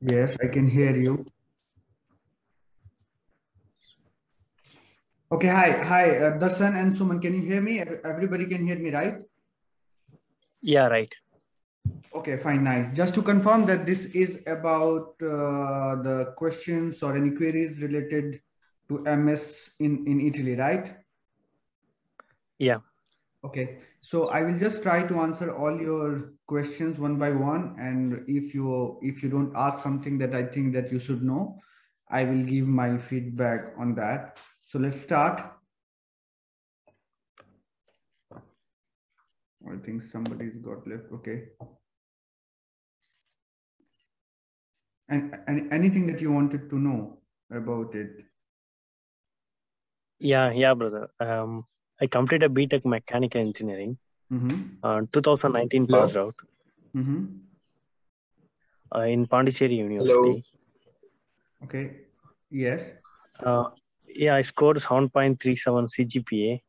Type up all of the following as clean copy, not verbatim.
Yes, I can hear you. Okay, hi, Darshan and Suman, can you hear me? Everybody can hear me, right? Yeah, right. Okay, fine, nice. Just to confirm that this is about the questions or any queries related to MS in Italy, right? Yeah. Okay, so I will just try to answer all your questions one by one, and if you don't ask something that I think that you should know, I will give my feedback on that. So let's start. I think somebody's got left. Okay. And anything that you wanted to know about it? Yeah, brother. I completed BTech Mechanical Engineering. 2019 Hello. passed out Mm-hmm. in Pondicherry Hello. University. Okay. Yes. Yeah, I scored 7.37 CGPA.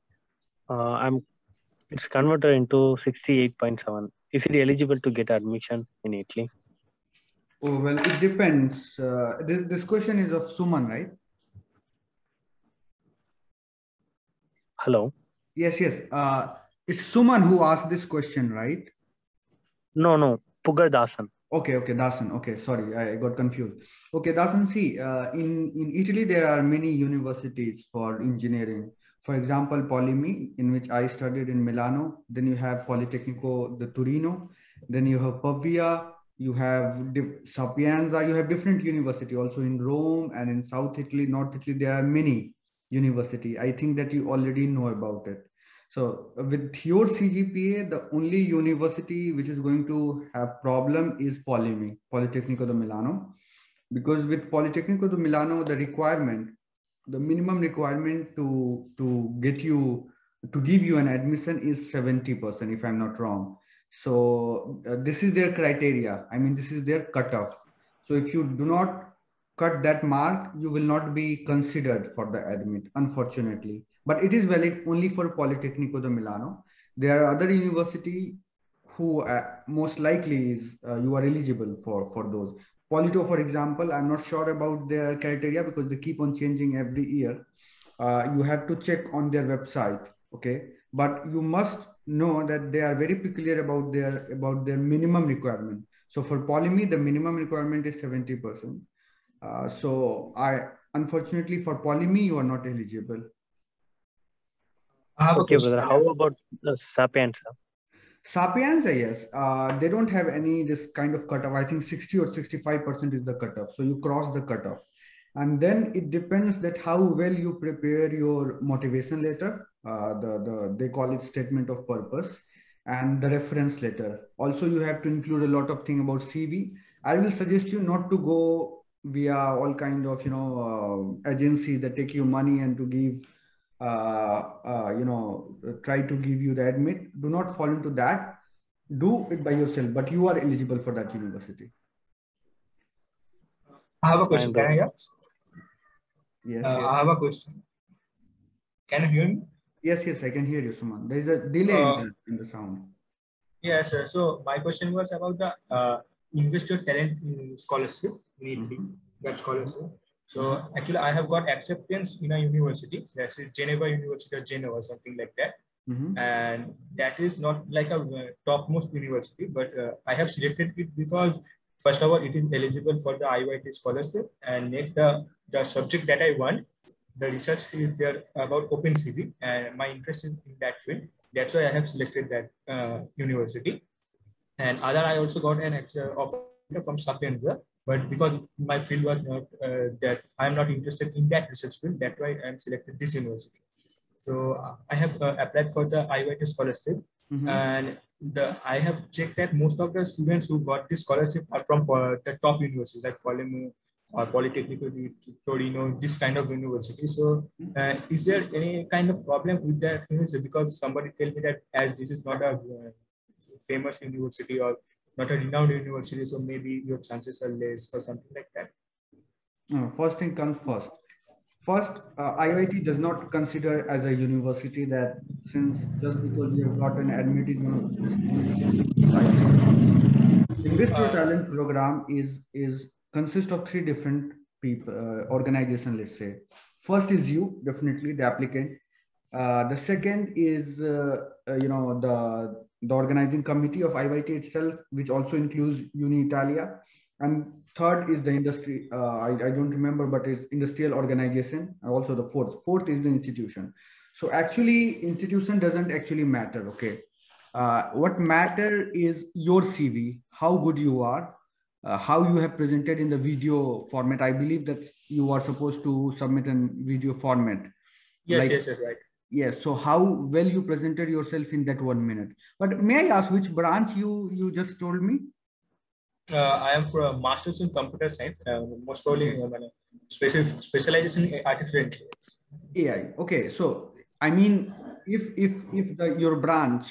It's converted into 68.7. Is it eligible to get admission in Italy? Oh, well, it depends. This question is of Suman, right? Hello? Yes, yes. It's Suman who asked this question, right? No. Pugar Dasan. Okay, Dasan. Okay, sorry, I got confused. Okay, Dasan, see, in Italy, there are many universities for engineering. For example, Polimi, in which I studied in Milano. Then you have Politecnico de Torino. Then you have Pavia. You have Sapienza. You have different university also in Rome and in South Italy, North Italy. There are many university. I think that you already know about it. So with your CGPA, the only university which is going to have problem is Polimi, Politecnico de Milano, because with Politecnico de Milano, the minimum requirement to get you to give you an admission is 70%, if I'm not wrong. So this is their criteria. I mean, this is their cutoff. So if you do not cut that mark, you will not be considered for the admit, unfortunately. But it is valid only for Politecnico de Milano. There are other university who most likely is you are eligible for those. Polito, for example, I'm not sure about their criteria because they keep on changing every year. You have to check on their website, okay? But you must know that they are very peculiar about their minimum requirement. So for Polyme, the minimum requirement is 70%. So unfortunately for Polyme, you are not eligible. I have Okay, a question. brother. How about the Sapienza? Sapienza, yes. They don't have any this kind of cutoff. I think 60 or 65% is the cutoff. So you cross the cutoff. And then it depends that how well you prepare your motivation letter. They call it statement of purpose, and the reference letter. Also, you have to include a lot of thing about CV. I will suggest you not to go via all kind of agencies that take you money and to give try to give you the admit. Do not fall into that. Do it by yourself, but you are eligible for that university. I have a question. Can I ask? Yes, I have a question. Can you hear me? Yes, I can hear you, Suman. There is a delay in the sound. Yes, sir. So my question was about the investor talent in scholarship in Italy, that scholarship. So actually, I have got acceptance in a university, that's Geneva University or Genoa, something like that. And that is not like a topmost university, but I have selected it because first of all, it is eligible for the IYT scholarship, and next the subject that I want, the research is there about OpenCV, and my interest is in that field. That's why I have selected that university. And other, I also got an offer from Sapienza, but because my field was not that, I'm not interested in that research field. That's why I'm selected this university. So I have applied for the IYT scholarship, and I have checked that most of the students who got this scholarship are from the top universities like Polimo or Politecnico di Torino, this kind of university. So is there any kind of problem with that university? Because somebody tell me that as this is not a famous university or not a renowned university, so maybe your chances are less or something like that. First thing comes first. First, IIT does not consider as a university that since just because you have gotten admitted one of the best university. Investor talent program is consists of three different people, organization, let's say. First is you, definitely the applicant. The second is, the organizing committee of IYT itself, which also includes Uni Italia. And third is the industry. I don't remember, but it's industrial organization. And also the fourth is the institution. So actually, institution doesn't actually matter. Okay. What matter is your CV, how good you are, how you have presented in the video format. I believe that you are supposed to submit in video format. Yes, yes, right. Yes. So how well you presented yourself in that 1 minute. But may I ask which branch you just told me? I am for a master's in computer science. Most probably specialization in artificial intelligence. AI. Okay. So I mean, if your branch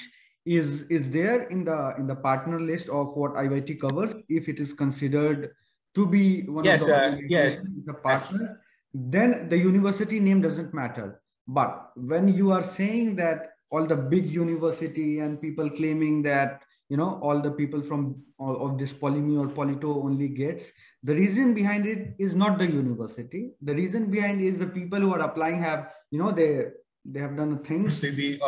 is there in the partner list of what IYT covers, if it is considered to be one of the partner, then the university name doesn't matter. But when you are saying that all the big university and people claiming that, all the people from all of this Polyme or Polito only gets, the reason behind it is not the university. The reason behind is the people who are applying have, they have done things. CV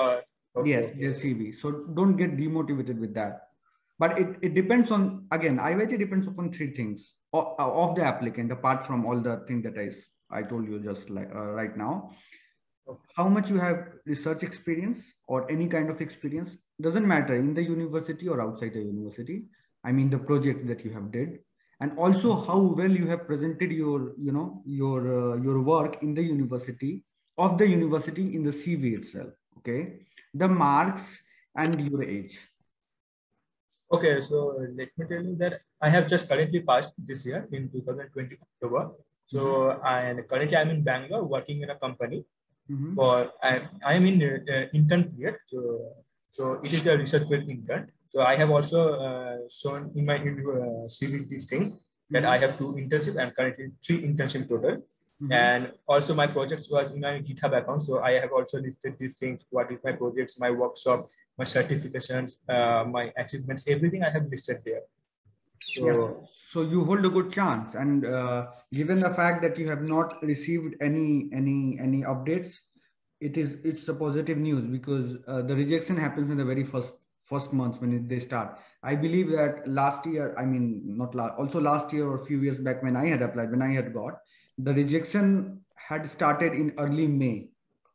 yes, their CV. So don't get demotivated with that. But it depends on, again, IYT depends upon three things of the applicant, apart from all the things that I told you just like right now. How much you have research experience or any kind of experience, doesn't matter in the university or outside the university. I mean, the project that you have did, and also how well you have presented your work in the university in the CV itself. Okay, the marks and your age. Okay, so let me tell you that I have just currently passed this year in 2020 October. So and currently I'm in Bangalore working in a company. For I'm in intern period. So it is a research-based intern. So I have also shown in my CV these things that I have 2 internships and currently 3 internships total. And also my projects was in my GitHub account. So I have also listed these things. What is my projects, my workshop, my certifications, my achievements, everything I have listed there. So, yes. So you hold a good chance, and given the fact that you have not received any updates, it's a positive news, because the rejection happens in the very first month when they start. I believe that last year, I mean also last year or a few years back when I had applied, when I had got, the rejection had started in early May.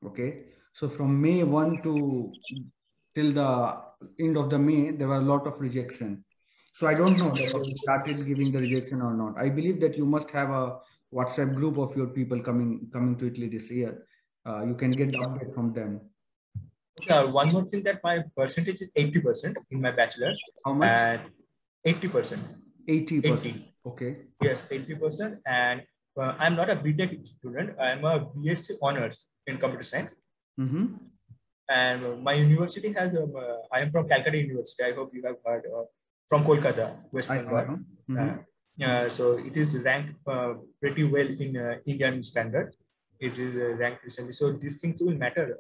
Okay, so from May 1 to till the end of the May, there were a lot of rejection. So I don't know that they started giving the rejection or not. I believe that you must have a WhatsApp group of your people coming to Italy this year. You can get the update from them. One more thing, that my percentage is 80% in my bachelor's. How much? And 80%. 80%. 80. Okay. Yes, 80%. And I'm not a BTech student. I'm a BSc honors in computer science. And my university has, I am from Calcutta University. I hope you have heard from Kolkata, West Bengal. So it is ranked pretty well in Indian standard. It is ranked recently. So these things will matter.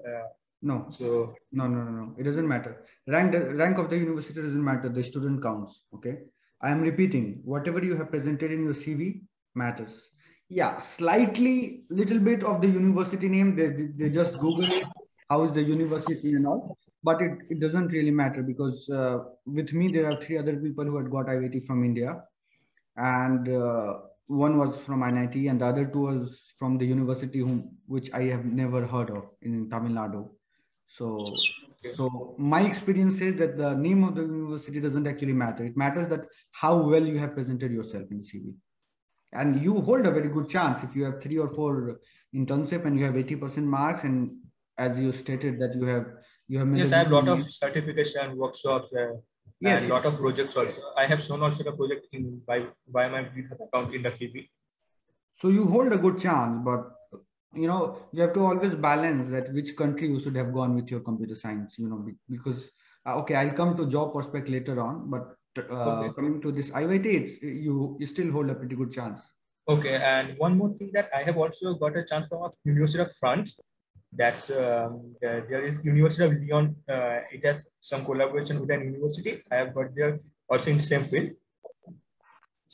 No. So no. It doesn't matter. Rank of the university doesn't matter. The student counts. Okay. I am repeating, whatever you have presented in your CV matters. Yeah, slightly, little bit of the university name. They just Google it. How is the university and all? But it doesn't really matter, because with me there are 3 other people who had got IIT from India, and one was from NIT, and the other 2 was from the university which I have never heard of in Tamil Nadu. So my experience says that the name of the university doesn't actually matter. It matters that how well you have presented yourself in the CV. And you hold a very good chance if you have 3 or 4 internship and you have 80% marks, and as you stated that you have made yes, I have a lot of certification workshops and a lot of projects also. I have shown also the project by my GitHub account in the CV. So you hold a good chance, but you have to always balance that which country you should have gone with your computer science, because okay, I'll come to job prospect later on, but coming to this IYT, you still hold a pretty good chance. Okay, and one more thing, that I have also got a chance from University of France. That's there is University of Lyon. It has some collaboration with an university. I have got there also in the same field.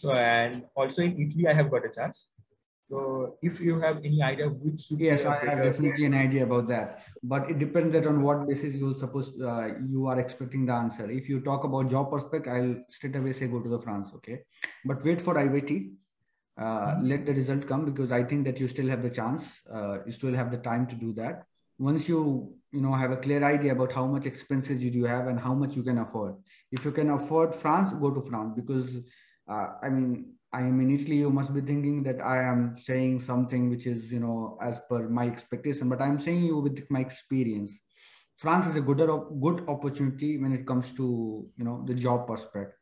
So, and also in Italy, I have got a chance. So if you have any idea which should be Yes, a I have better, definitely an idea about that, but it depends that on what basis you are expecting the answer. If you talk about job prospect, I'll straight away say go to the France, okay? But wait for IYT, let the result come, because I think that you still have the chance, you still have the time to do that. Once you know have a clear idea about how much expenses you do have and how much you can afford. If you can afford France, go to France, because I mean, Italy, you must be thinking that I am saying something which is, you know, as per my expectation, but I'm saying you with my experience. France is a good opportunity when it comes to, you know, the job prospect.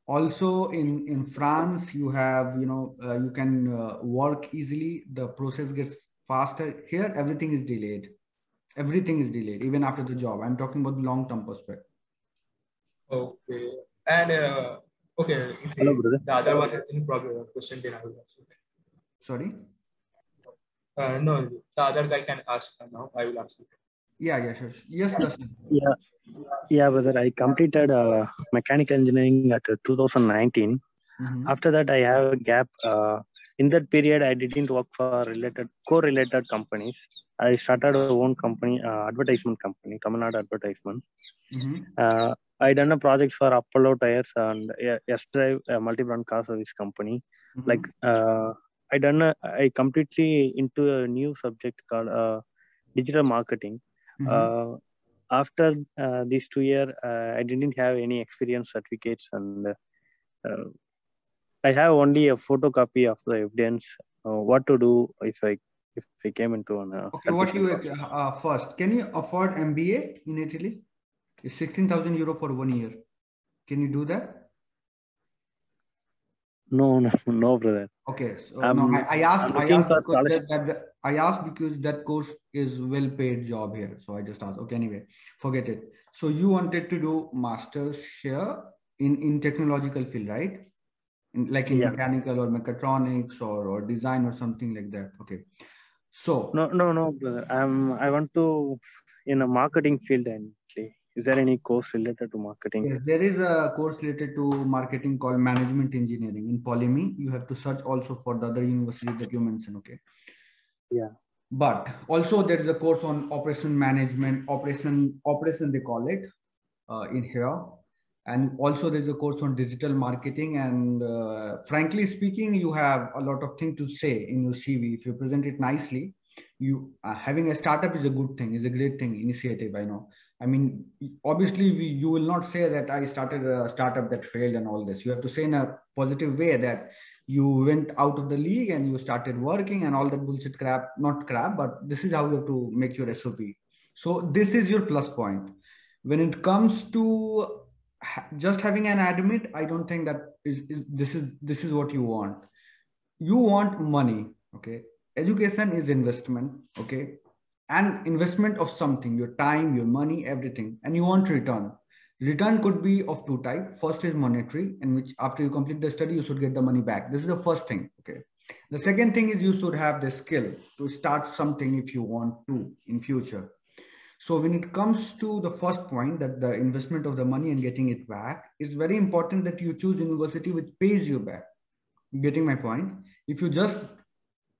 Also in France, you have, you know, you can work easily. The process gets faster. Here, everything is delayed even after the job. I'm talking about the long-term perspective. okay. And okay, if Hello, brother. the other one has any problem question, then I will ask. Sorry. No, the other guy can ask now. I will ask you. Yeah, sure. Yes, Darshan. Yeah, brother. I completed mechanical engineering at 2019. After that, I have a gap. In that period, I didn't work for correlated companies. I started a own company, advertisement company, Tamil Nadu Advertisement. I done a project for Apollo Tires and S-Drive, a multi-brand car service company. Like I completely into a new subject called digital marketing. After these 2 years, I didn't have any experience certificates, and I have only a photocopy of the evidence. What to do if I came into an okay, what you process. first, can you afford MBA in Italy? It's 16,000 euro for 1 year. Can you do that? No, brother. Okay, so no, I asked because that course is well paid job here. So I just asked. Okay, anyway, forget it. So you wanted to do masters here in technological field, right? In mechanical or mechatronics or design or something like that. Okay. So no, brother. I want to in a marketing field actually. Is there any course related to marketing? yes, there is a course related to marketing called management engineering in Polyme. You have to search also for the other university that you mentioned. Okay. Yeah. But also there is a course on operation management, operation they call it in here. And also there's a course on digital marketing. And frankly speaking, you have a lot of things to say in your CV. If you present it nicely, you having a startup is a good thing, is a great thing, initiative, I know. I mean, obviously you will not say that I started a startup that failed and all this. You have to say in a positive way that you went out of the league and you started working and all that bullshit crap, not crap, but this is how you have to make your SOP. So this is your plus point. When it comes to just having an admit, I don't think that this is what you want. You want money, okay? Education is investment, okay? And investment of something, your time, your money, everything, and you want return. Return could be of two types. First is monetary, in which after you complete the study, you should get the money back. This is the first thing, okay? The second thing is you should have the skill to start something if you want to in future. So when it comes to the first point, that the investment of the money and getting it back, is very important that you choose university which pays you back. Getting my point? If you just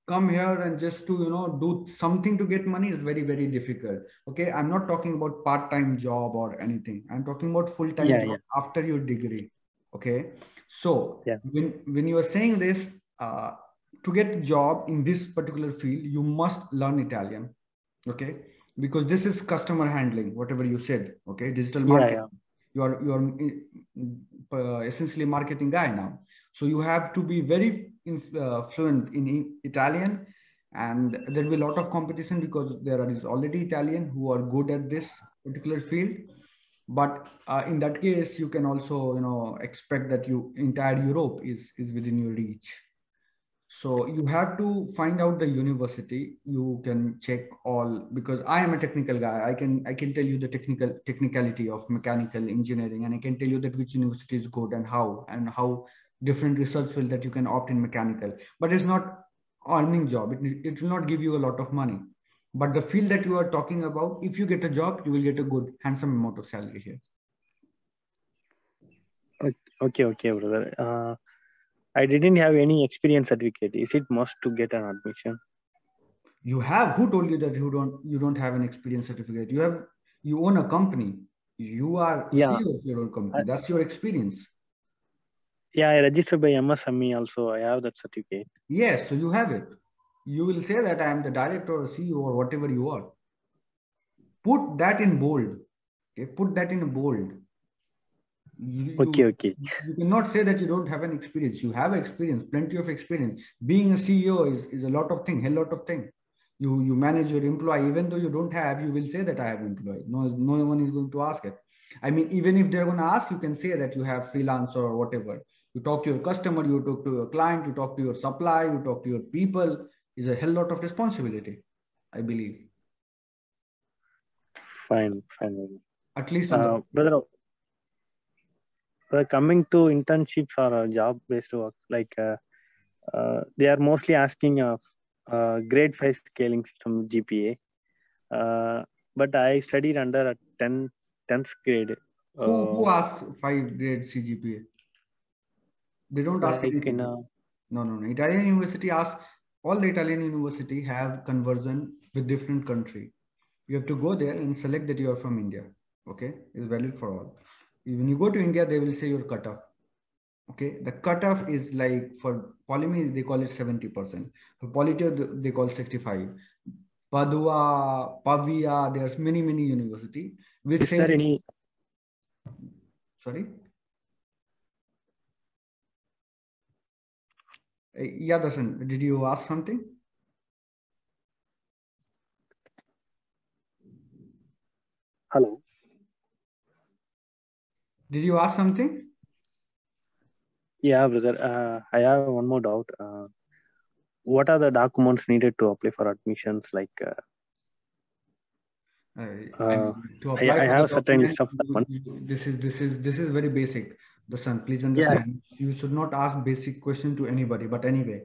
come here and just to, you know, do something to get money is very, very difficult. Okay, I'm not talking about part-time job or anything. I'm talking about full-time job after your degree. Okay, so when you are saying this, to get a job in this particular field, you must learn Italian. Okay, because this is customer handling, whatever you said. Okay, digital marketing. You are essentially marketing guy now. So you have to be very fluent in Italian, and there will be a lot of competition because there is already Italian who are good at this particular field. But in that case, you can also, you know, expect that entire Europe is within your reach. So you have to find out the university. You can check all, because I am a technical guy. I can tell you the technicality of mechanical engineering, and I can tell you that which university is good and how different research field that you can opt in mechanical. But it's not earning job. It will not give you a lot of money. But the field that you are talking about, if you get a job, you will get a good, handsome amount of salary here. Okay, brother. I didn't have any experience certificate. Is it must to get an admission? You have. Who told you that you don't have an experience certificate? You own a company. You are Yeah. CEO of your own company. That's your experience. Yeah, I registered by MSME also. I have that certificate. Yes, so you have it. You will say that I am the director or CEO or whatever you are. Put that in bold. Okay, put that in bold. Okay. You cannot say that you don't have an experience. You have experience, plenty of experience. Being a CEO is a lot of thing, hell lot of thing. You manage your employee, even though you don't have, you will say that I have employee. No one is going to ask it. I mean, even if they're going to ask, you can say that you have freelancer or whatever. You talk to your customer, you talk to your client, you talk to your supplier, you talk to your people. Is a hell lot of responsibility, I believe. Fine. At least on brother, coming to internships or job-based work, like they are mostly asking grade 5 scaling system GPA. But I studied under a 10th grade. Who asked 5 grade CGPA? They don't ask anything. No. Italian university asks, all the Italian university have conversion with different country. You have to go there and select that you are from India. Okay, it's valid for all. When you go to India, they will say your cutoff. Okay, the cutoff is like for Polyme, they call it 70%. For Politeo, they call 65. Padua, Pavia, there's many university. Which is there any? Sorry. Yeah, Darshan, did you ask something? Hello. Did you ask something? Yeah, brother. I have one more doubt. What are the documents needed to apply for admissions? Like, to apply I for have the certain document, list of documents. This is very basic. Darshan, please understand. Yeah. You should not ask basic question to anybody. But anyway,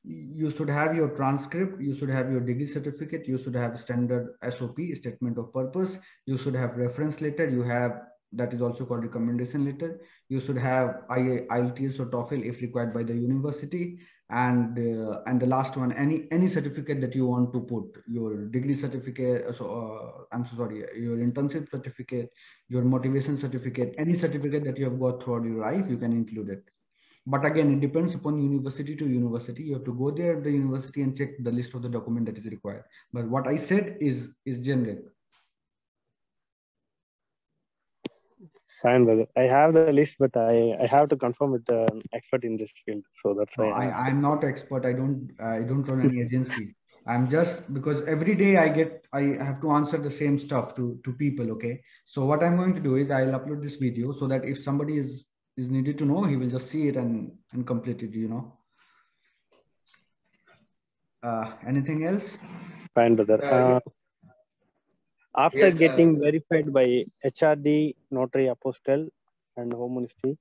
you should have your transcript, you should have your degree certificate, you should have standard SOP, statement of purpose, you should have reference letter, you have, that is also called recommendation letter, you should have IELTS or TOEFL if required by the university, and the last one, any certificate that you want to put, your degree certificate, I'm so sorry, your internship certificate, your motivation certificate, any certificate that you have got throughout your life, you can include it. But again, it depends upon university to university. You have to go there at the university and check the list of the document that is required. But what I said is generic. Fine, brother. I have the list, but I have to confirm with the expert in this field. So that's why I'm not expert. I don't run any agency. I'm just, because every day I have to answer the same stuff to people. Okay. So what I'm going to do is I'll upload this video so that if somebody is needed to know, he will just see it and complete it, anything else? Fine, brother. After getting verified by HRD, Notary Apostille, and Home Ministry,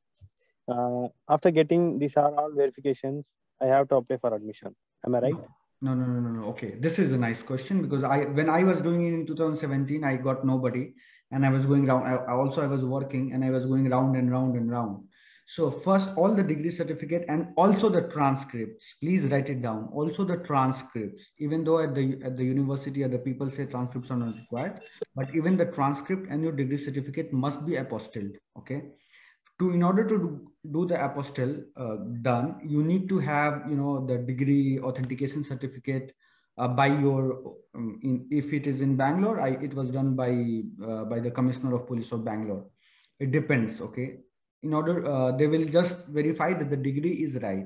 after getting these are all verifications, I have to apply for admission. Am I right? No. Okay, this is a nice question, because when I was doing it in 2017, I got nobody, and I was going around. I was working, and I was going round and round and round. So first, all the degree certificate and also the transcripts. Please write it down. Also the transcripts. Even though at the university, the people say transcripts are not required, but even the transcript and your degree certificate must be apostilled. Okay. In order to do the apostille done, you need to have the degree authentication certificate by your if it is in Bangalore, it was done by the Commissioner of Police of Bangalore. It depends. Okay. In order, they will just verify that the degree is right.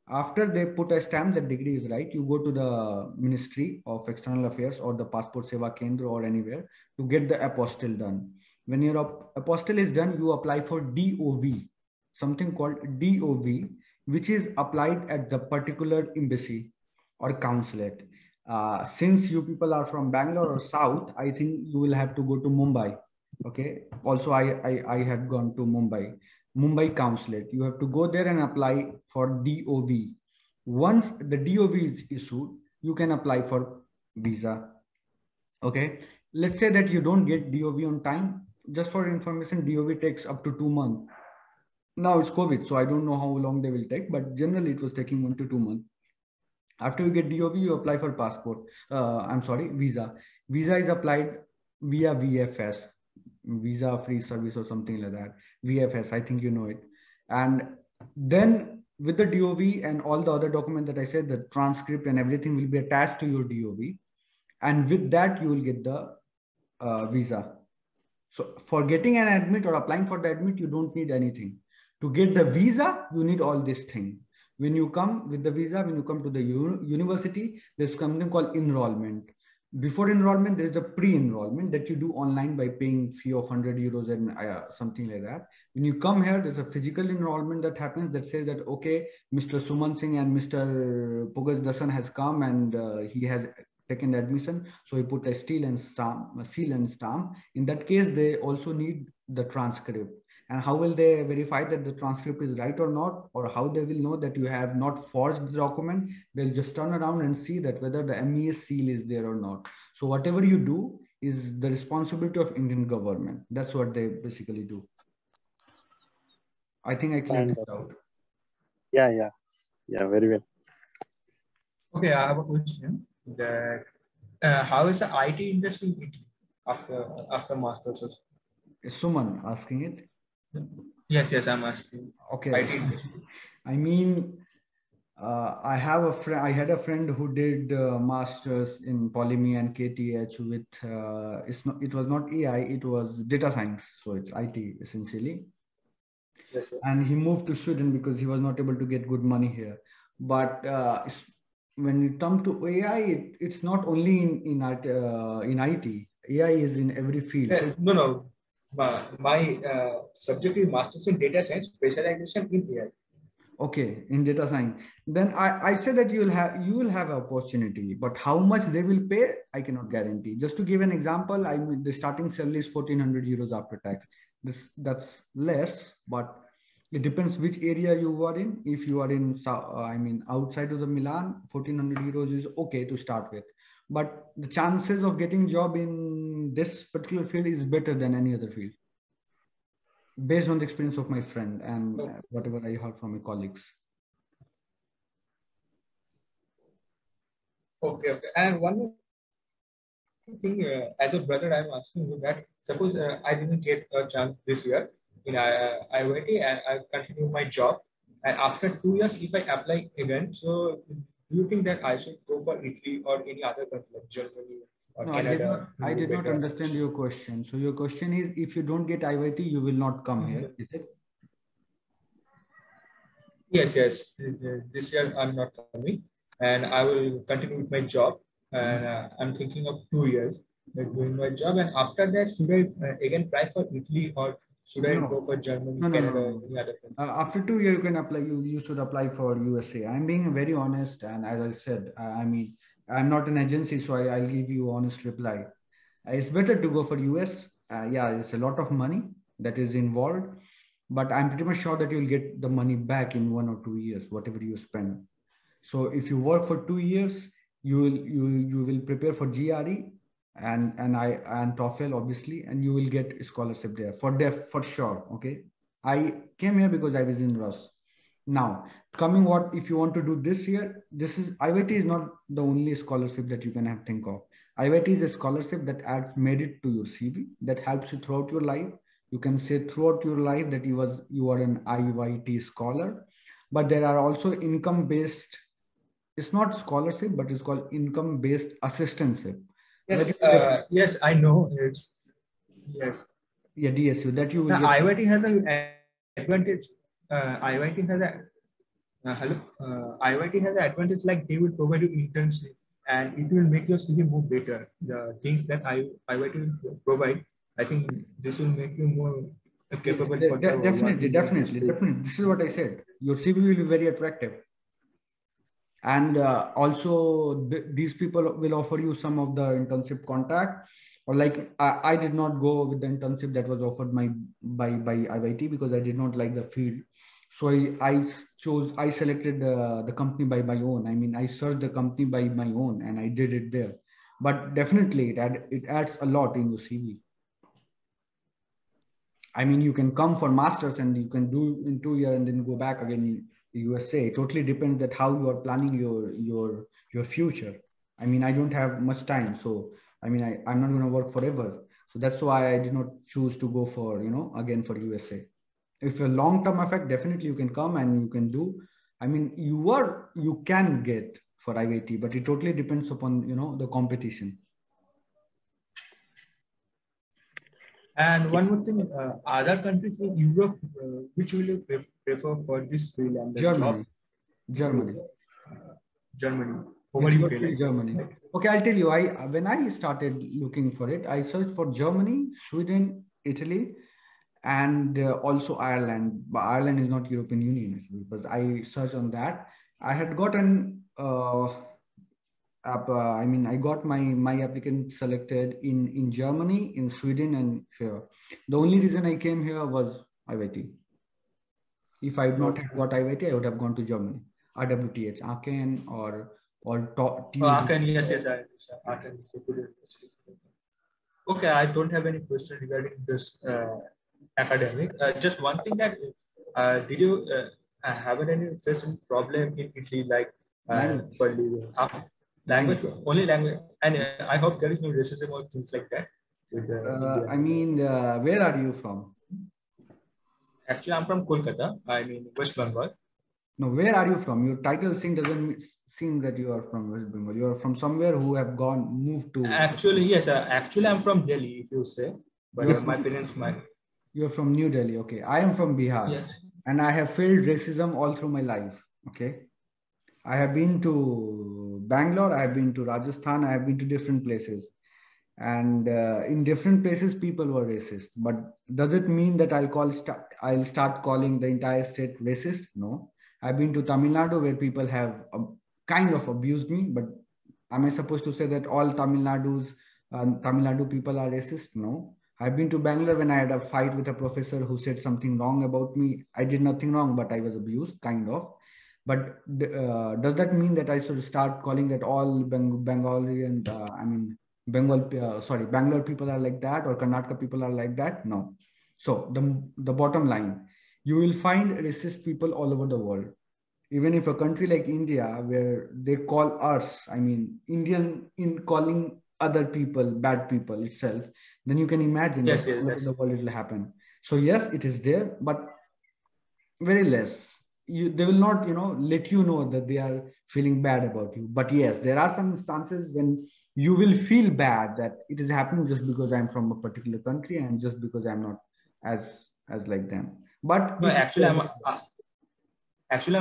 After they put a stamp that degree is right, you go to the Ministry of External Affairs or the Passport Seva Kendra or anywhere to get the apostille done. When your apostille is done, you apply for DOV, something called DOV, which is applied at the particular embassy or consulate. Since you people are from Bangalore or South, I think you will have to go to Mumbai. Okay. Also, I have gone to Mumbai consulate. You have to go there and apply for DOV. Once the DOV is issued, you can apply for visa. Okay. Let's say that you don't get DOV on time. Just for information, DOV takes up to 2 months. Now it's COVID, so I don't know how long they will take, but generally it was taking 1 to 2 months. After you get DOV, you apply for passport. I'm sorry, visa. Visa is applied via VFS, visa free service or something like that. VFS, I think you know it. And then with the DOV and all the other documents that I said, the transcript and everything will be attached to your DOV. And with that, you will get the visa. So for getting an admit or applying for the admit, you don't need anything. To get the visa, you need all this thing. When you come with the visa, when you come to the university, there's something called enrollment. Before enrollment, there's the pre-enrollment that you do online by paying fee of 100 euros and something like that. When you come here, there's a physical enrollment that happens that says that, okay, Mr. Suman Singh and Mr. Pogas Dasan has come and he has taken the admission. So he put a seal and stamp. In that case, they also need the transcript. And how will they verify that the transcript is right or not, or how they will know that you have not forged the document? They'll just turn around and see that whether the MES seal is there or not. So whatever you do is the responsibility of Indian government. That's what they basically do. I think I cleared it out. Yeah, very well. Okay, I have a question. That how is the IT industry after masters? Is Suman asking it? Yes, I'm asking. Okay. IT industry. I mean, I had a friend who did masters in Polyme and KTH with it was not AI, it was data science, so it's IT essentially. Yes, sir. And he moved to Sweden because he was not able to get good money here. But when it comes to AI, it's not only in IT. AI is in every field. Yeah, no. My subject is masters in data science, specialization in AI. Okay, in data science. Then I said that you will have an opportunity, but how much they will pay, I cannot guarantee. Just to give an example, I mean the starting salary is 1,400 euros after tax. That's less, but it depends which area you are in. If you are in, outside of the Milan, 1,400 euros is okay to start with. But the chances of getting job in this particular field is better than any other field, based on the experience of my friend and whatever I heard from my colleagues. Okay. And one more thing, as a brother, I'm asking you that suppose I didn't get a chance this year in IIT and I continue my job, and after 2 years, if I apply again, so do you think that I should go for Italy or any other country like Germany or Canada? I did not understand your question. So your question is, if you don't get IIT, you will not come here, is it? Yes. This year I'm not coming, and I will continue with my job. And I'm thinking of 2 years doing my job. And after that, should I again try for Italy or should I go for Germany, Canada, any other country? After 2 years, you can apply. You should apply for USA. I'm being very honest, and as I said, I'm not an agency, so I'll give you honest reply. It's better to go for US. Yeah, it's a lot of money that is involved, but I'm pretty much sure that you'll get the money back in 1 or 2 years, whatever you spend. So if you work for 2 years, you will prepare for GRE and TOEFL obviously, and you will get a scholarship there for sure. Okay, I came here because I was in Rus. Now, if you want to do this year, IIT is not the only scholarship that you can think of. IIT is a scholarship that adds merit to your CV, that helps you throughout your life. You can say throughout your life that you are an IIT scholar, but there are also income-based. It's not scholarship, but it's called income-based assistantship. Yes, I know. Yes. Yeah, DSU that you will. IIT has an advantage. IIT has an advantage, like they will provide you internship and it will make your CV more better. The things that IIT will provide, I think this will make you more capable. Definitely. This is what I said. Your CV will be very attractive. And also these people will offer you some of the internship contract, or like I did not go with the internship that was offered by IIT because I did not like the field. So I selected the company by my own. I mean, I searched the company by my own and I did it there. But definitely it adds a lot in your CV. I mean, you can come for masters and you can do in 2 years and then go back again in USA. It totally depends that how you are planning your future. I mean, I don't have much time, so I mean, I'm not going to work forever. So that's why I did not choose to go for, again for USA. If a long-term effect, definitely you can come and you can do. I mean, you can get for IIT, but it totally depends upon, the competition. And one more thing, other countries in Europe, which will you prefer for this field and the Germany. job? Germany. Germany. Over UK, like, Germany. Okay, I'll tell you. When I started looking for it, I searched for Germany, Sweden, Italy, and also Ireland. But Ireland is not European Union, but I searched on that. I had gotten I got my applicant selected in Germany, in Sweden, and here. The only reason I came here was IIT. If I had not got IIT, I would have gone to Germany, RWTH, Aachen, or Aachen, yes, Aachen. Okay, I don't have any question regarding this academic. Just one thing that did you have any facing problem in Italy, like for living? Language, only language, and I hope there is no racism or things like that. With, I mean, where are you from? Actually, I'm from Kolkata. I mean, West Bengal. No, where are you from? Your title doesn't seem that you are from West Bengal. You are from somewhere who have moved to. Actually, yes. Actually, I'm from Delhi, if you say. But my parents might. You're from New Delhi. Okay. I am from Bihar. Yes. And I have felt racism all through my life. Okay. I have been to Bangalore. I have been to Rajasthan. I have been to different places. And in different places, people were racist. But does it mean that I'll start calling the entire state racist? No. I've been to Tamil Nadu where people have kind of abused me. But am I supposed to say that all Tamil Nadu people are racist? No. I've been to Bangalore when I had a fight with a professor who said something wrong about me. I did nothing wrong, but I was abused, kind of. But does that mean that I should start calling that all Bengali and Bangalore people are like that, or Karnataka people are like that? No. So the bottom line, you will find racist people all over the world. Even if a country like India, where they call us, Indian in calling other people bad people itself, then you can imagine that all over the world it will happen. So yes, it is there, but very less. They will not, let you know that they are feeling bad about you. But yes, there are some instances when you will feel bad that it is happening just because I'm from a particular country and just because I'm not as like them. But no, actually, I'm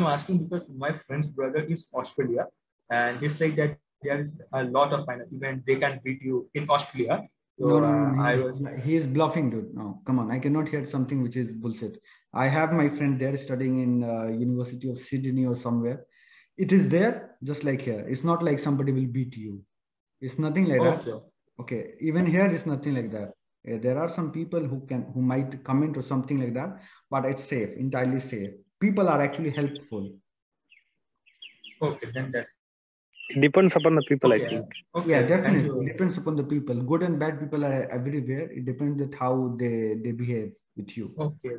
asking because my friend's brother is Australia, and he said that there is a lot of finance. Even they can beat you in Australia. So, no. He is bluffing, dude. No, come on. I cannot hear something which is bullshit. I have my friend there studying in University of Sydney or somewhere. It is there, just like here. It's not like somebody will beat you. It's nothing like that. Okay. Even here, it's nothing like that. There are some people who might comment or something like that, but it's safe, entirely safe. People are actually helpful. Okay, then that. It depends upon the people, I think. Okay, yeah, definitely. It depends upon the people. Good and bad people are everywhere. It depends on how they behave with you. Okay.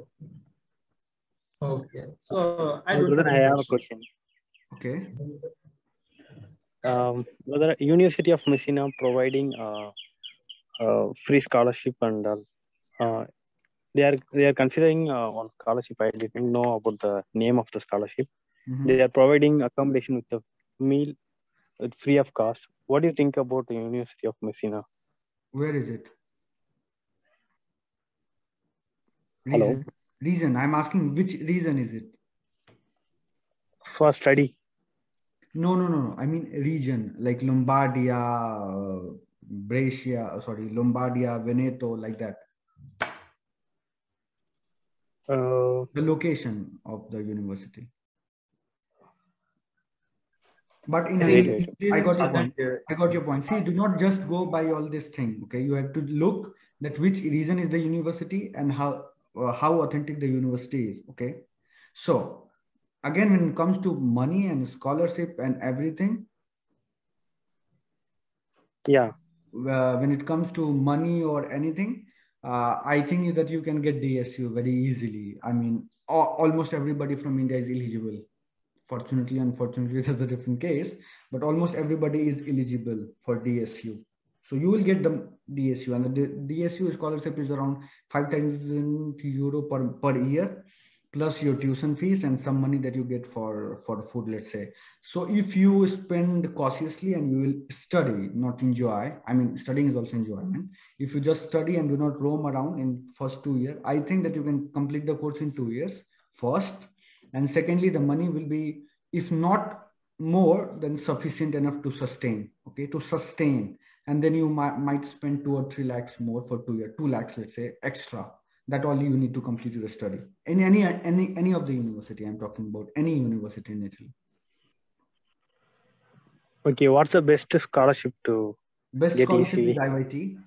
Okay. So I have a question. Okay. Whether University of Messina providing free scholarship and they are considering one scholarship. I didn't know about the name of the scholarship. Mm-hmm. They are providing accommodation with the meal free of cost. What do you think about the University of Messina? Where is it? Hello. Reason. I'm asking which reason is it? For study. No. I mean region, like Lombardia, Lombardia, Veneto, like that. The location of the university. But I got your point. I got your point. See, do not just go by all this thing. Okay, you have to look that which reason is the university and how authentic the university is. Okay, so again, when it comes to money and scholarship and everything, yeah. When it comes to money or anything, I think that you can get DSU very easily. I mean, almost everybody from India is eligible. Fortunately, unfortunately, that's a different case, but almost everybody is eligible for DSU. So you will get the DSU, and the DSU scholarship is around 5,000 euro per year, plus your tuition fees and some money that you get for food, let's say. So if you spend cautiously and you will study, not enjoy, I mean, studying is also enjoyment. If you just study and do not roam around in first 2 years, I think that you can complete the course in 2 years first. And secondly, the money will be, if not more than sufficient enough to sustain, okay, to sustain. And then you might spend 2 or 3 lakhs more for 2 years, 2 lakhs, let's say, extra. That all you need to complete your study. In any of the university, I'm talking about any university in Italy. Okay, what's the best scholarship to Best get scholarship easily? is IYT.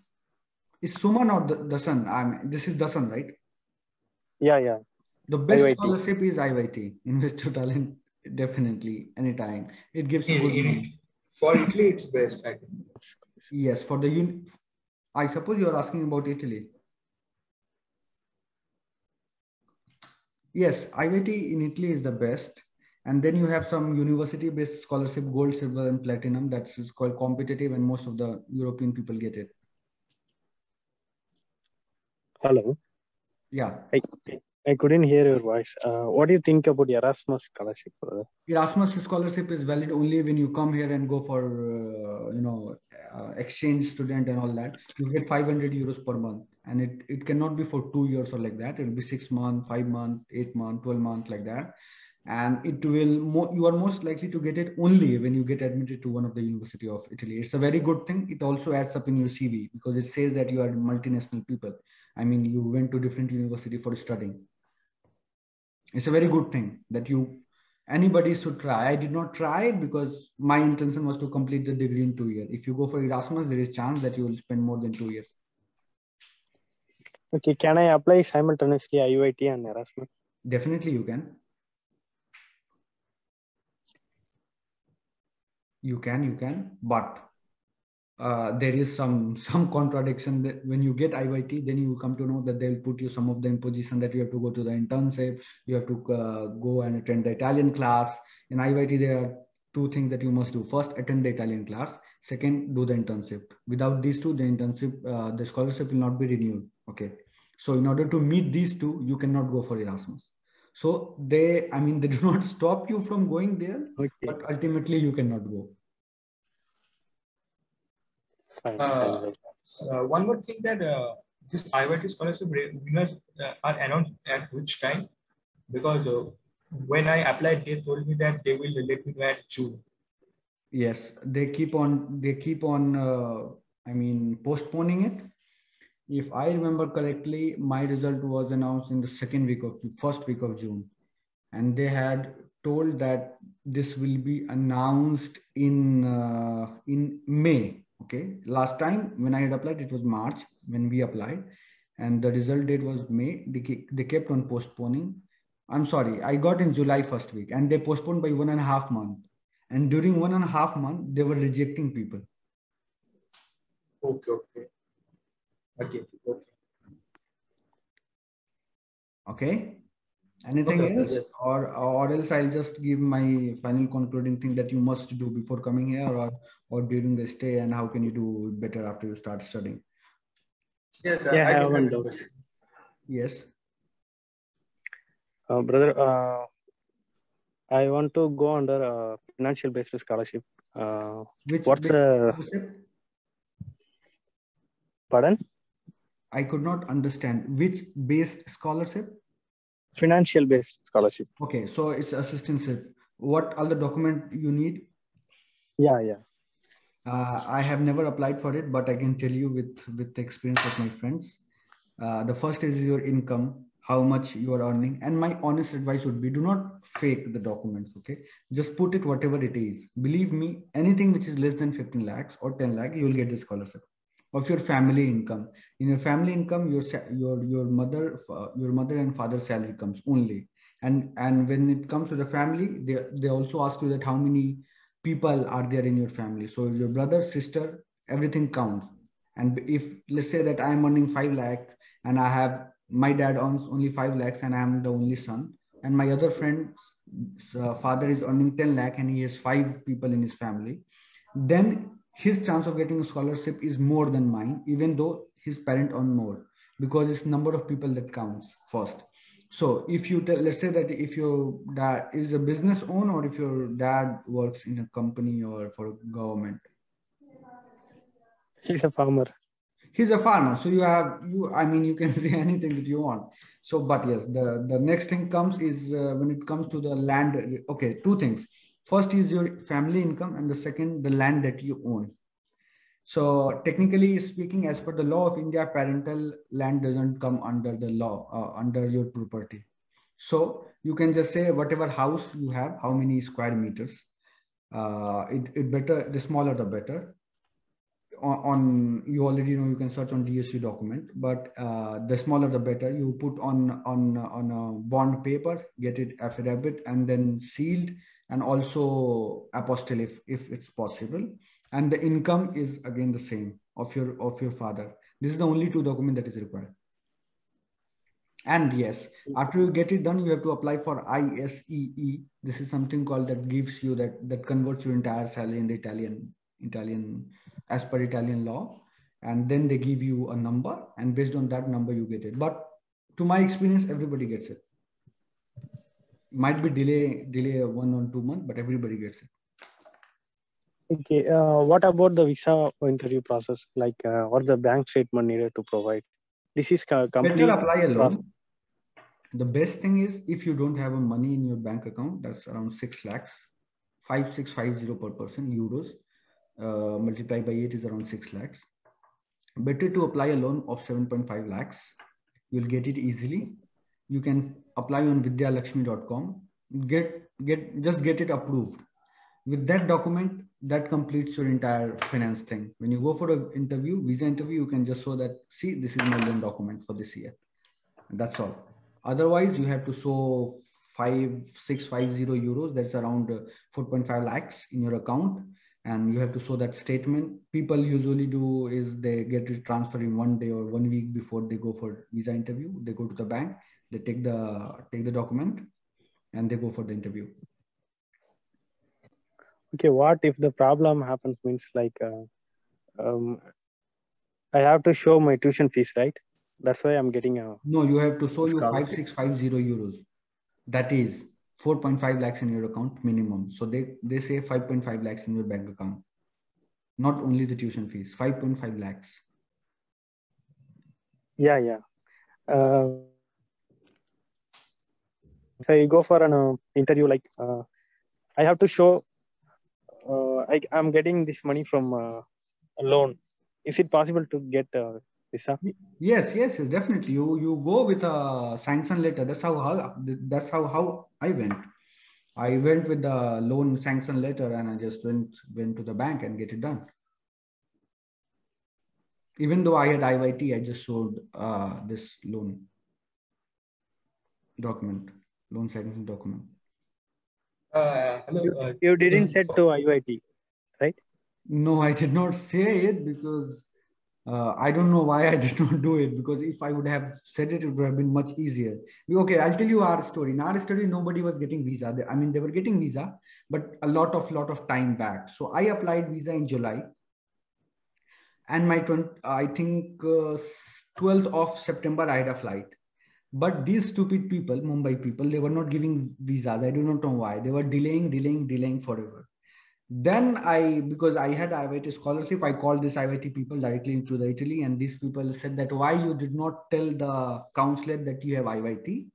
Is Suman or Dasan? This is Dasan, right? Yeah. The best IYT. scholarship is IYT, Investor Talent, definitely, anytime. It gives you good money. For Italy, it's best, I think. Yes, for the I suppose you're asking about Italy. Yes, IYT in Italy is the best. And then you have some university-based scholarship, gold, silver, and platinum. That's called competitive, and most of the European people get it. Hello. Yeah. I couldn't hear your voice. What do you think about Erasmus scholarship, brother? Erasmus scholarship is valid only when you come here and go for, exchange student and all that. You get 500 euros per month, and it cannot be for 2 years or like that. It will be 6 months, 5 months, 8 months, 12 months, like that. And it will, you are most likely to get it only when you get admitted to one of the University of Italy. It's a very good thing. It also adds up in your CV because it says that you are multinational people. I mean, you went to different university for studying. It's a very good thing that anybody should try. I did not try it because my intention was to complete the degree in 2 years. If you go for Erasmus, there is a chance that you will spend more than 2 years. Okay, can I apply simultaneously IYT and Erasmus? Definitely you can. You can, but there is some contradiction that when you get IYT, then you come to know that they'll put you some of the imposition that you have to go to the internship, you have to go and attend the Italian class. In IYT, there are 2 things that you must do. First, attend the Italian class. Second, do the internship. Without these 2, the internship, the scholarship will not be renewed. Okay. So in order to meet these 2, you cannot go for Erasmus. So they do not stop you from going there, okay, but ultimately you cannot go. One more thing that this IYT scholarship winners are announced at which time? Because when I applied, they told me that they will let me know at June. Yes, they keep on postponing it. If I remember correctly, my result was announced in the first week of June, and they had told that this will be announced in May. Okay, last time when I had applied, it was March when we applied, and the result date was May. They kept on postponing. I'm sorry, I got in July first week, and they postponed by 1.5 months. And during 1.5 months, they were rejecting people. Okay. Anything else? Yes. Or else I'll just give my final concluding thing that you must do before coming here or during the stay, and how can you do better after you start studying? Yes, I have one doubt. Yes. Brother, I want to go under a financial based scholarship. Pardon? I could not understand. Which based scholarship? Financial based scholarship. Okay, so it's assistantship. What other document you need? Yeah. I have never applied for it, but I can tell you with the experience of my friends. The first is your income, how much you are earning. And my honest advice would be, do not fake the documents, okay? Just put it whatever it is. Believe me, anything which is less than 15 lakhs or 10 lakh, you will get the scholarship. Of your family income. In your family income, your mother and father's salary comes only. And when it comes to the family, they also ask you that how many people are there in your family. So your brother, sister, everything counts. And if let's say that I'm earning 5 lakh and my dad earns only 5 lakhs and I am the only son, and my other friend's father is earning 10 lakh and he has 5 people in his family, then his chance of getting a scholarship is more than mine, even though his parent earn more, because it's number of people that counts first. So if you let's say that if your dad is a business owner, or if your dad works in a company or for government. He's a farmer. He's a farmer. So I mean, you can say anything that you want. So, but yes, the next thing comes is when it comes to the land. Okay, two things. First is your family income, and the second, the land that you own. So technically speaking, as per the law of India, parental land doesn't come under the law, under your property. So you can just say whatever house you have, how many square meters, it better, the smaller the better. You already know, you can search on DSU document, but the smaller the better. You put on a bond paper, get it affidavit, and then sealed, and also apostille if it's possible. And the income is again the same of your father. This is the only 2 documents that is required. And yes, after you get it done, you have to apply for ISEE. This is something called that gives you that converts your entire salary in the Italian as per Italian law, and then they give you a number, and based on that number you get it. But to my experience, everybody gets it. Might be delay 1 or 2 months, but everybody gets it. Okay, what about the visa interview process, like or the bank statement needed to provide? This is complete. Better apply a loan. The best thing is, if you don't have a money in your bank account, that's around 6 lakhs, 5650 per person euros, multiplied by 8 is around 6 lakhs. Better to apply a loan of 7.5 lakhs. You'll get it easily. You can apply on vidyalakshmi.com. Just get it approved. With that document, that completes your entire finance thing. When you go for an interview, visa interview, you can just show that, see, this is my loan document for this year. And that's all. Otherwise, you have to show 5650 euros. That's around 4.5 lakhs in your account. And you have to show that statement. People usually do is they get it transferred in 1 day or 1 week before they go for visa interview. They go to the bank, they take the document, and they go for the interview. Okay, what if the problem happens, means like I have to show my tuition fees, right? That's why I'm getting a... No, you have to show you 5650 euros. That is 4.5 lakhs in your account minimum. So they say 5.5 lakhs in your bank account. Not only the tuition fees, 5.5 lakhs. Yeah. If I go for an interview, like I have to show I'm getting this money from a loan. Is it possible to get visa? Yes, definitely. You go with a sanction letter. That's how I went. I went with the loan sanction letter, and I just went to the bank and get it done. Even though I had IYT, I just showed this loan sanction document. Hello. You didn't set to IYT, right? No, I did not say it because I don't know why I did not do it, because if I would have said it, it would have been much easier. Okay, I'll tell you our story. In our story, nobody was getting visa. I mean, they were getting visa, but a lot of time back. So I applied visa in July, and I think 12th of September, I had a flight. But these stupid people, Mumbai people, they were not giving visas. I do not know why. They were delaying forever. Then because I had IYT scholarship, I called these IYT people directly into the Italy, and these people said that why you did not tell the consulate that you have IYT.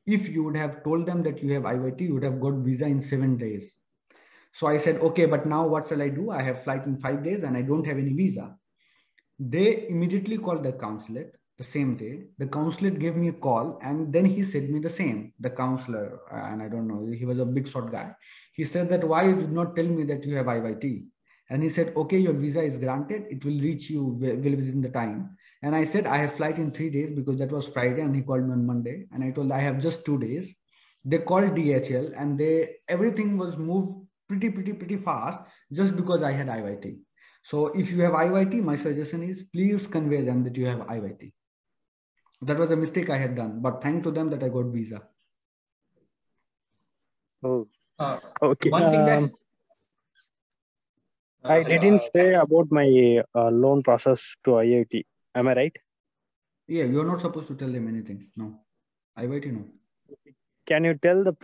If you would have told them that you have IYT, you would have got visa in 7 days. So I said, okay, but now what shall I do? I have flight in 5 days and I don't have any visa. They immediately called the consulate the same day. The consulate gave me a call, and then he said me the same, the counselor, and I don't know, he was a big short guy. He said that why you did not tell me that you have IYT? And he said, okay, your visa is granted. It will reach you well within the time. And I said, I have flight in 3 days, because that was Friday, and he called me on Monday. And I told, I have just 2 days. They called DHL, and everything was moved pretty fast, just because I had IYT. So if you have IYT, my suggestion is please convey them that you have IYT. That was a mistake I had done, but thanks to them that I got visa. Oh, okay. One thing that I didn't say about my loan process to IIT. Am I right? Yeah, you're not supposed to tell them anything. No, IIT no. Can you tell the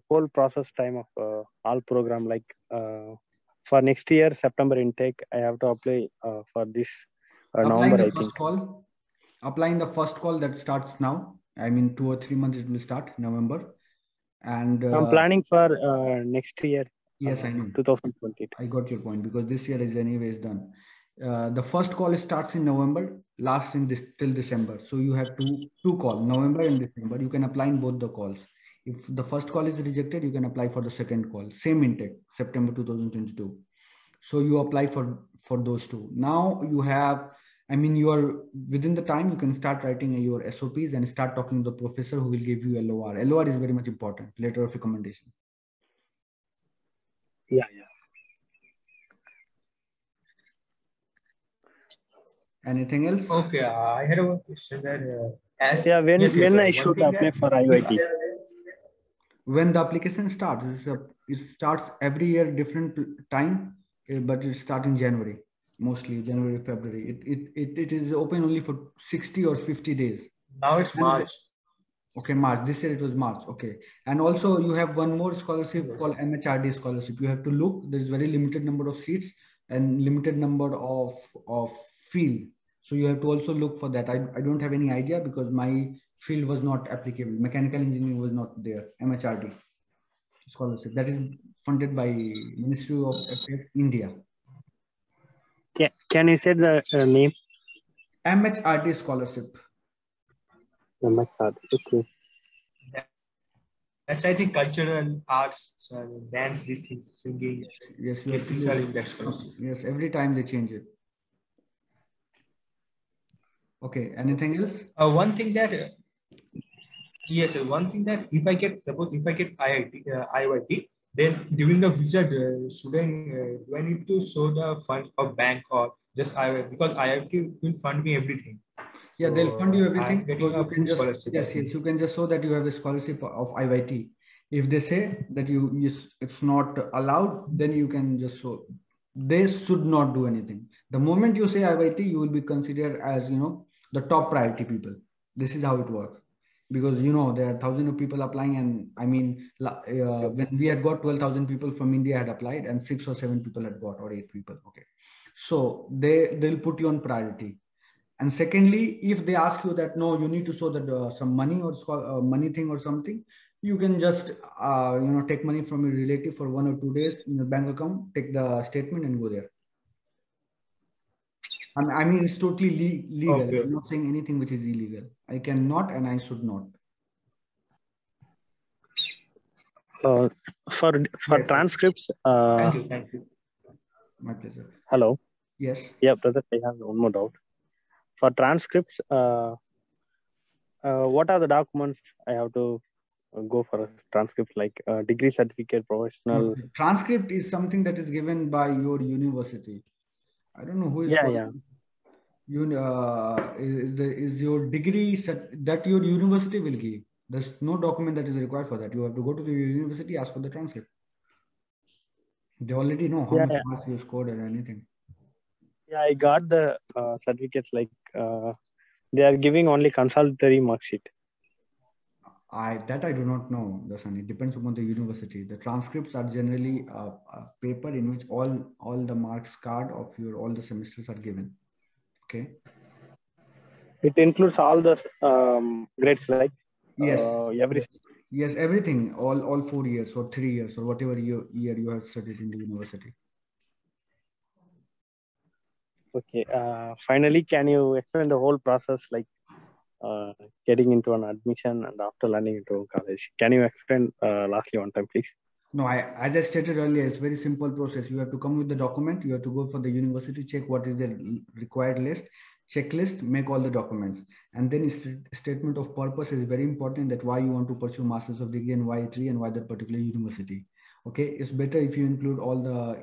whole process time of all program? Like for next year September intake, I have to apply for this November, I think. Applying the first call that starts now. I mean, 2 or 3 months it will start November, and I'm planning for next year. Yes, I know. 2022. I got your point, because this year is anyways done. The first call starts in November, lasts in this till December. So you have two call, November and December. You can apply in both the calls. If the first call is rejected, you can apply for the second call. Same intake, September 2022. So you apply for those two. Now you have, I mean, you are within the time you can start writing your SOPs and start talking to the professor who will give you LOR. LOR is very much important, letter of recommendation. Yeah. Anything else? Okay, I had a question that when I should apply for IIT? When the application starts, it starts every year different time, but it starts in January, mostly January, February. It is open only for 60 or 50 days. Now it's March. Okay, March. This year it was March. Okay. And also you have one more scholarship called MHRD scholarship. You have to look, there's very limited number of seats and limited number of field. So you have to also look for that. I don't have any idea because my field was not applicable. Mechanical engineering was not there. MHRD scholarship that is funded by Ministry of Affairs, India. Can you say the name? MHRD scholarship. MHRD. Okay. That's, I think, cultural arts, dance, these things, singing. Yes, these things are in that scholarship. Yes, every time they change it. Okay, anything else? One thing that if I get IIT, then during the visa, student, do I need to show the fund of bank or just IIT? Because IIT will fund me everything. Yeah, they'll fund you everything. So you can just, yes, you can just show that you have a scholarship of IIT. If they say that it's not allowed, then you can just show. They should not do anything. The moment you say IIT, you will be considered as, the top priority people. This is how it works. Because, there are thousands of people applying. And I mean, when we had got 12,000 people from India had applied and 6 or 7 people had got, or 8 people. Okay. So they'll put you on priority. And secondly, if they ask you that, no, you need to show that some money or money thing or something, you can just, take money from your relative for 1 or 2 days in your bank account, take the statement and go there. I mean, it's totally legal. Okay. I'm not saying anything which is illegal. I cannot and I should not. For yes, transcripts. Thank you. My pleasure. Hello. Yes. Yeah, brother, I have one more doubt. For transcripts, what are the documents I have to go for a transcript, like degree certificate, professional? Okay. Transcript is something that is given by your university. I don't know who is. Yeah. Is your degree that your university will give. There's no document that is required for that. You have to go to the university, ask for the transcript. They already know how much marks you scored or anything. Yeah, I got the certificates, like they are giving only consolidatory mark sheet. I do not know, Dasani. It depends upon the university. The transcripts are generally a paper in which all the marks card of all the semesters are given. Okay. It includes all the grades, like yes, everything, all 4 years or 3 years or whatever year you have studied in the university. Okay. Finally, can you explain the whole process, like getting into an admission and after landing into college? Can you explain lastly one time, please? No, as I stated earlier, it's very simple process. You have to come with the document. You have to go for the university, check what is the required list, checklist, make all the documents. And then statement of purpose is very important, that why you want to pursue Masters of Degree and why 3 and why that particular university. Okay, it's better if you include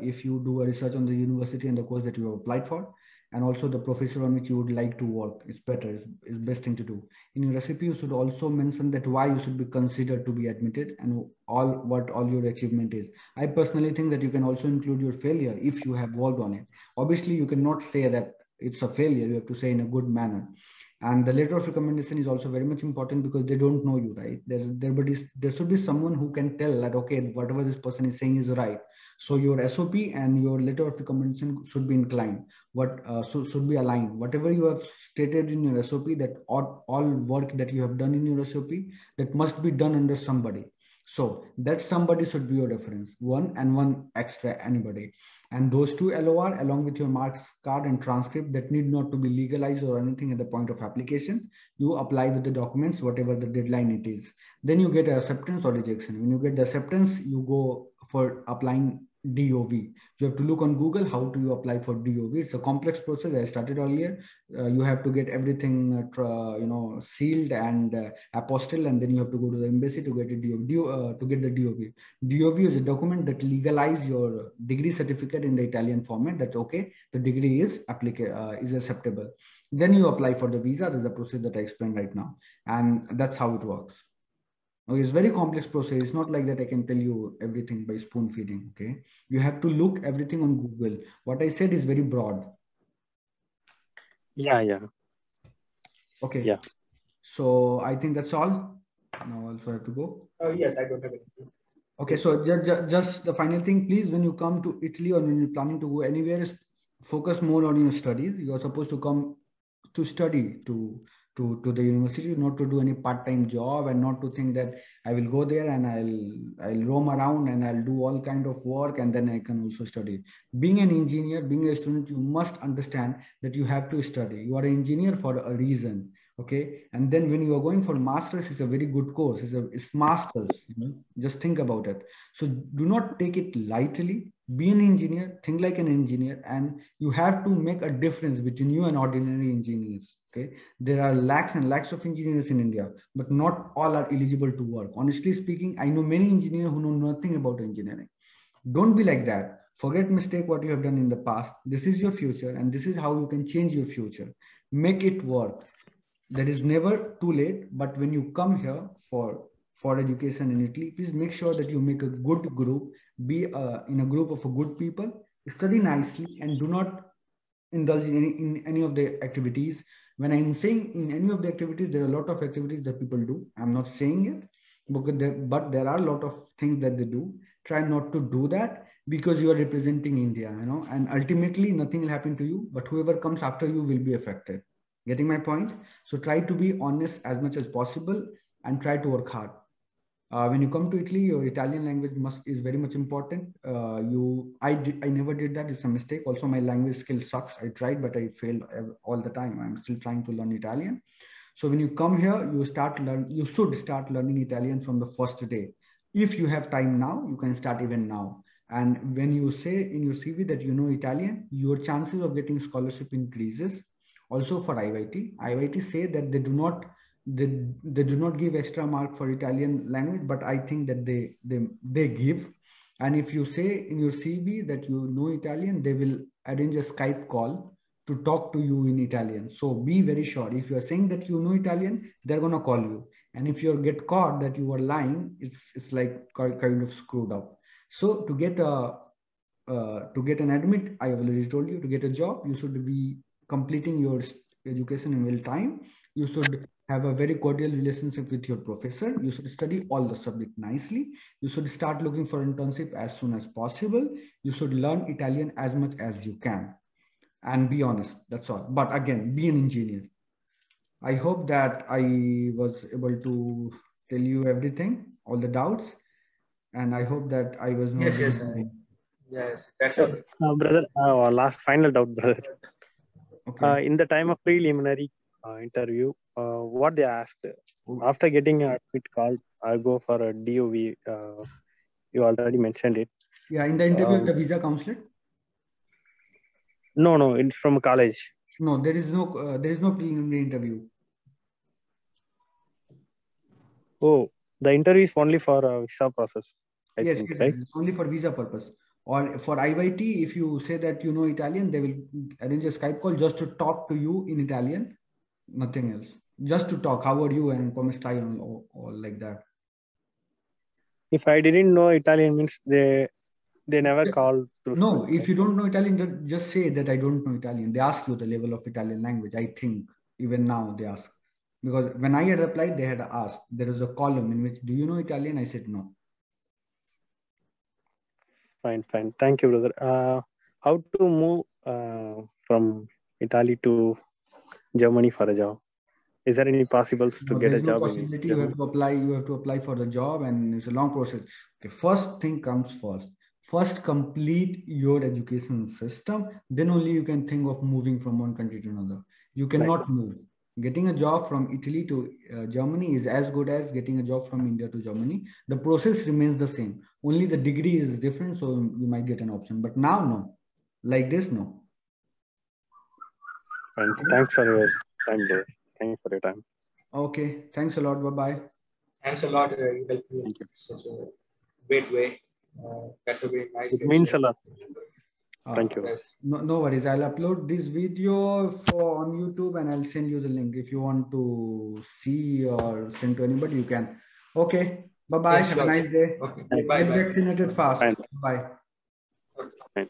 if you do a research on the university and the course that you have applied for. and also the professor on which you would like to work is better, is best thing to do. In your recipe, you should also mention that why you should be considered to be admitted and what all your achievement is. I personally think that you can also include your failure if you have worked on it. Obviously, you cannot say that it's a failure. You have to say in a good manner. And the letter of recommendation is also very much important because they don't know you, right? There should be someone who can tell that, okay, whatever this person is saying is right. So your SOP and your letter of recommendation should be inclined. Should be aligned. Whatever you have stated in your SOP, that all work that you have done in your SOP, that must be done under somebody. So that somebody should be your reference, one extra anybody. And those two LOR along with your marks card and transcript that need not to be legalized or anything at the point of application, you apply with the documents, whatever the deadline it is. Then you get acceptance or rejection. When you get the acceptance, you go for applying DOV. You have to look on Google, how do you apply for DOV? It's a complex process. I started earlier. You have to get everything sealed and apostille, and then you have to go to the embassy to get a DOV, to get the DOV. DOV is a document that legalizes your degree certificate in the Italian format. That okay, the degree is acceptable. Then you apply for the visa. There's a process that I explained right now, and that's how it works. Okay, it's very complex process. It's not like that I can tell you everything by spoon feeding. Okay, you have to look everything on Google. What I said is very broad. Yeah. Okay. Yeah. So I think that's all. Now also have to go. Yes, I don't have anything. Okay, so just the final thing, please, when you come to Italy or when you're planning to go anywhere, is focus more on your studies. You are supposed to come to study to the university, not to do any part-time job, and not to think that I will go there and I'll roam around and I'll do all kind of work and then I can also study. Being an engineer, being a student, you must understand that you have to study. You are an engineer for a reason. Okay, and then when you are going for masters, it's a very good course. It's masters. Just think about it. So do not take it lightly. Be an engineer, think like an engineer, and you have to make a difference between you and ordinary engineers. Okay, there are lakhs and lakhs of engineers in India, but not all are eligible to work. Honestly speaking, I know many engineers who know nothing about engineering. Don't be like that. Forget mistake what you have done in the past. This is your future, and this is how you can change your future. Make it work. There is never too late, but when you come here for education in Italy, please make sure that you make a good group, be in a group of good people, study nicely, and do not indulge in any of the activities. When I'm saying in any of the activities, there are a lot of activities that people do. I'm not saying it, but there are a lot of things that they do. Try not to do that because you are representing India, and ultimately nothing will happen to you, but whoever comes after you will be affected. Getting my point? So try to be honest as much as possible and try to work hard. When you come to Italy, your Italian language is very much important. I never did that. It's a mistake. Also, my language skill sucks. I tried, but I failed all the time. I'm still trying to learn Italian. So when you come here, you should start learning Italian from the first day. If you have time now, you can start even now. And when you say in your CV that you know Italian, your chances of getting scholarship increases. Also for IIT say that they do not give extra mark for Italian language, but I think that they give. And if you say in your CV that you know Italian, they will arrange a Skype call to talk to you in Italian. So be very sure. If you are saying that you know Italian, they're gonna call you. And if you get caught that you are lying, it's like kind of screwed up. So to get an admit, I have already told you, to get a job, you should be completing your education in real time. You should have a very cordial relationship with your professor. You should study all the subject nicely. You should start looking for internship as soon as possible. You should learn Italian as much as you can. And be honest, that's all. But again, be an engineer. I hope that I was able to tell you everything, all the doubts. And I hope that I was not... Yes, that's all. Brother, last final doubt, brother. Okay. In the time of preliminary interview, what they asked, after getting a admit call, I'll go for a DOV. You already mentioned it. Yeah, in the interview, the visa counselor? No, it's from college. No, there is no preliminary interview. Oh, the interview is only for visa process. I think, right? It's only for visa purpose. Or for IYT, if you say that you know Italian, they will arrange a Skype call just to talk to you in Italian, nothing else. Just to talk, how are you and come stai, or like that. If I didn't know Italian, means they never called. No, if you don't know Italian, just say that I don't know Italian. They ask you the level of Italian language. I think even now they ask. Because when I had applied, they had asked. There was a column in which, do you know Italian? I said no. Fine. Thank you, brother. How to move from Italy to Germany for a job? Is there any possible to get a job in Germany? You have to apply for the job, and it's a long process. Okay, first thing comes first. First, complete your education system. Then only you can think of moving from one country to another. You cannot move. Getting a job from Italy to Germany is as good as getting a job from India to Germany. The process remains the same. Only the degree is different, so you might get an option. But now, no. Like this, no. And thanks for your time, Dave. Thanks for your time. Okay. Thanks a lot. Bye-bye. Thanks a lot. You helped me in such a great way. That's a very nice. It means a lot. Thank you. No worries. I'll upload this video on YouTube and I'll send you the link. If you want to see or send to anybody, you can. Okay. Bye-bye. Have a nice day. Okay. Get vaccinated fast. Bye. Okay.